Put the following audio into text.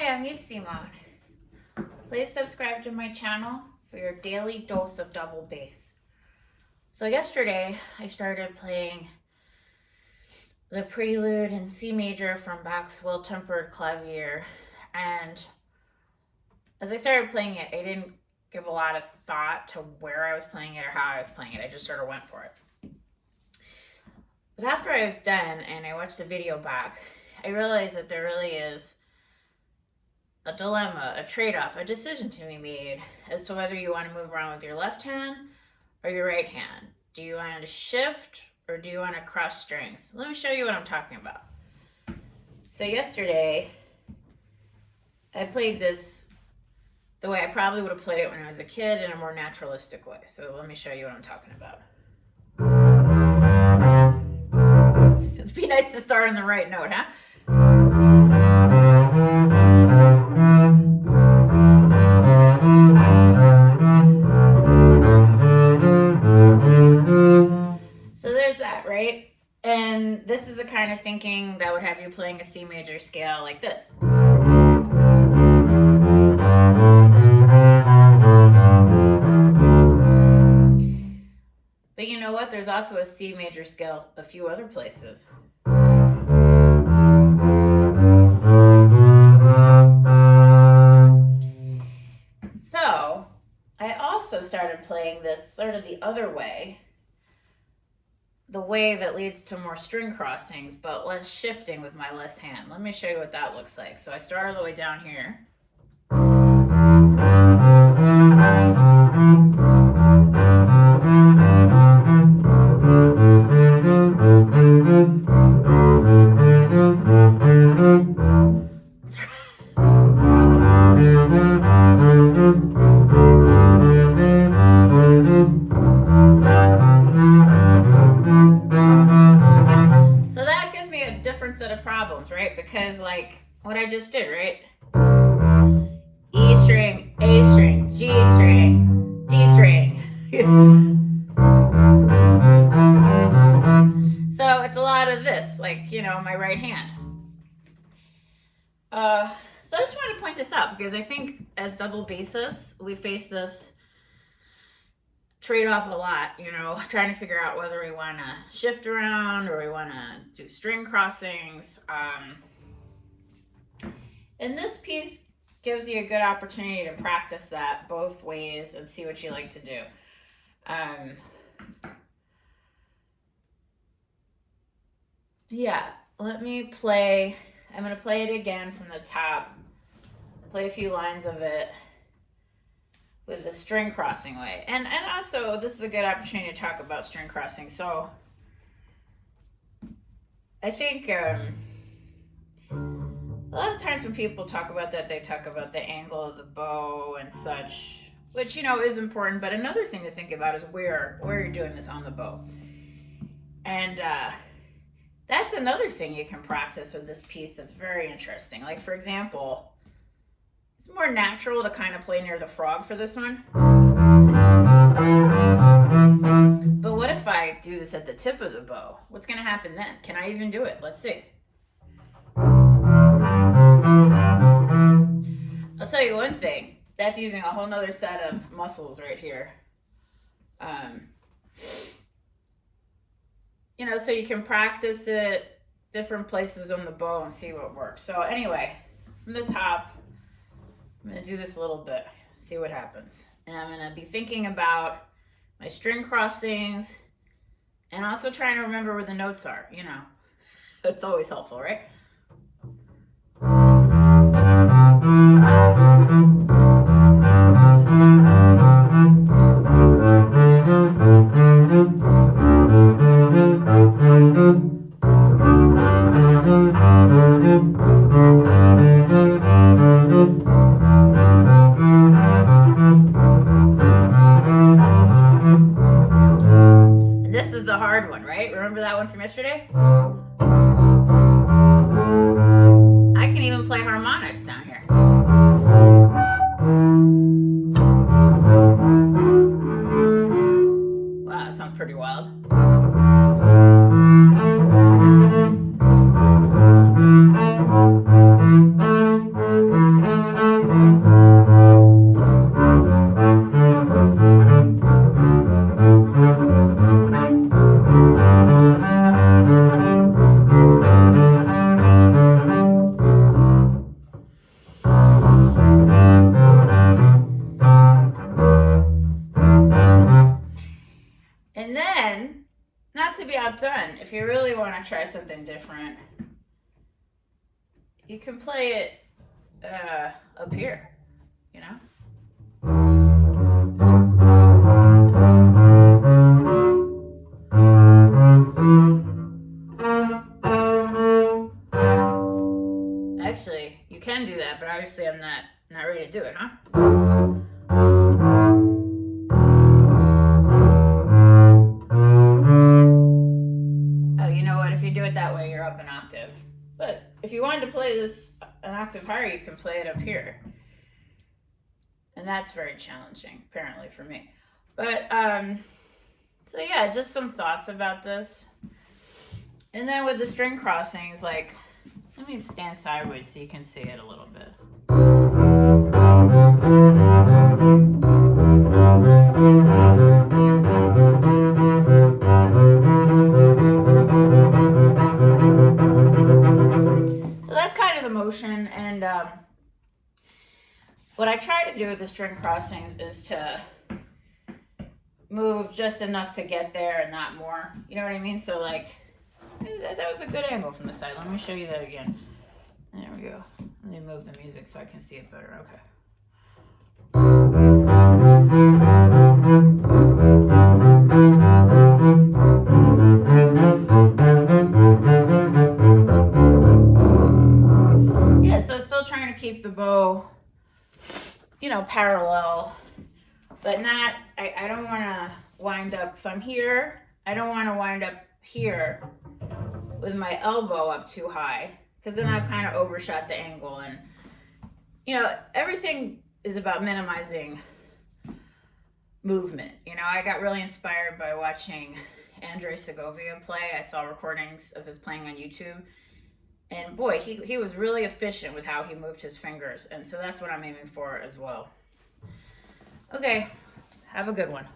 Hi, I'm Eve Simone. Please subscribe to my channel for your daily dose of double bass. So yesterday I started playing the Prelude in C major from Bach's Well-Tempered Clavier, and as I started playing it, I didn't give a lot of thought to where I was playing it or how I was playing it. I just sort of went for it. But after I was done and I watched the video back, I realized that there really is a dilemma, a trade-off, a decision to be made as to whether you want to move around with your left hand or your right hand. Do you want to shift or do you want to cross strings? Let me show you what I'm talking about. So yesterday, I played this the way I probably would have played it when I was a kid, in a more naturalistic way. So let me show you what I'm talking about. It'd be nice to start on the right note, huh? So there's that, right? And this is the kind of thinking that would have you playing a C major scale like this. But you know what? There's also a C major scale a few other places. So I also started playing this sort of the other way, the way that leads to more string crossings, but less shifting with my left hand. Let me show you what that looks like. So I start all the way down here. So that gives me a different set of problems, right? Because like what I just did, right? E string, A string, G string, D string. So it's a lot of this, like, you know, my right hand. So I just wanted to point this out because I think as double bassists, we face this trade-off a lot, you know, trying to figure out whether we want to shift around or we want to do string crossings. And this piece gives you a good opportunity to practice that both ways and see what you like to do. Yeah, let me play. I'm going to play it again from the top, play a few lines of it with the string crossing way. And also, this is a good opportunity to talk about string crossing. So I think a lot of times when people talk about that, they talk about the angle of the bow and such, which, you know, is important. But another thing to think about is where you're doing this on the bow. And that's another thing you can practice with this piece that's very interesting. Like, for example, it's more natural to kind of play near the frog for this one. But what if I do this at the tip of the bow? What's going to happen then? Can I even do it? Let's see. I'll tell you one thing. That's using a whole nother set of muscles right here. You know, so you can practice it different places on the bow and see what works. So anyway, from the top, I'm going to do this a little bit, see what happens. And I'm going to be thinking about my string crossings and also trying to remember where the notes are, you know. That's always helpful, right? This is the hard one, right? Remember that one from yesterday? I can even play harmonics down here. Wow, that sounds pretty wild. to try something different, you can play it up here, you know? Actually, you can do that, but obviously I'm not ready to do it, huh? Oh, you know what? If you do it that way, you're up an octave. But if you wanted to play this an octave higher, you can play it up here. And that's very challenging, apparently, for me. But, so yeah, just some thoughts about this. And then with the string crossings, like, let me stand sideways so you can see it a little bit. So that's kind of the motion, and what I try to do with the string crossings is to move just enough to get there and not more. You know what I mean? So like, that was a good angle from the side. Let me show you that again. There we go. Let me move the music so I can see it better. Okay. Yeah, so still trying to keep the bow, you know, parallel, but not, I don't want to wind up, if I'm here, I don't want to wind up here with my elbow up too high, because then I've kind of overshot the angle. And you know, everything is about minimizing movement. You know, I got really inspired by watching Andre Segovia play. I saw recordings of his playing on YouTube, and boy, he was really efficient with how he moved his fingers, and so that's what I'm aiming for as well. Okay, have a good one.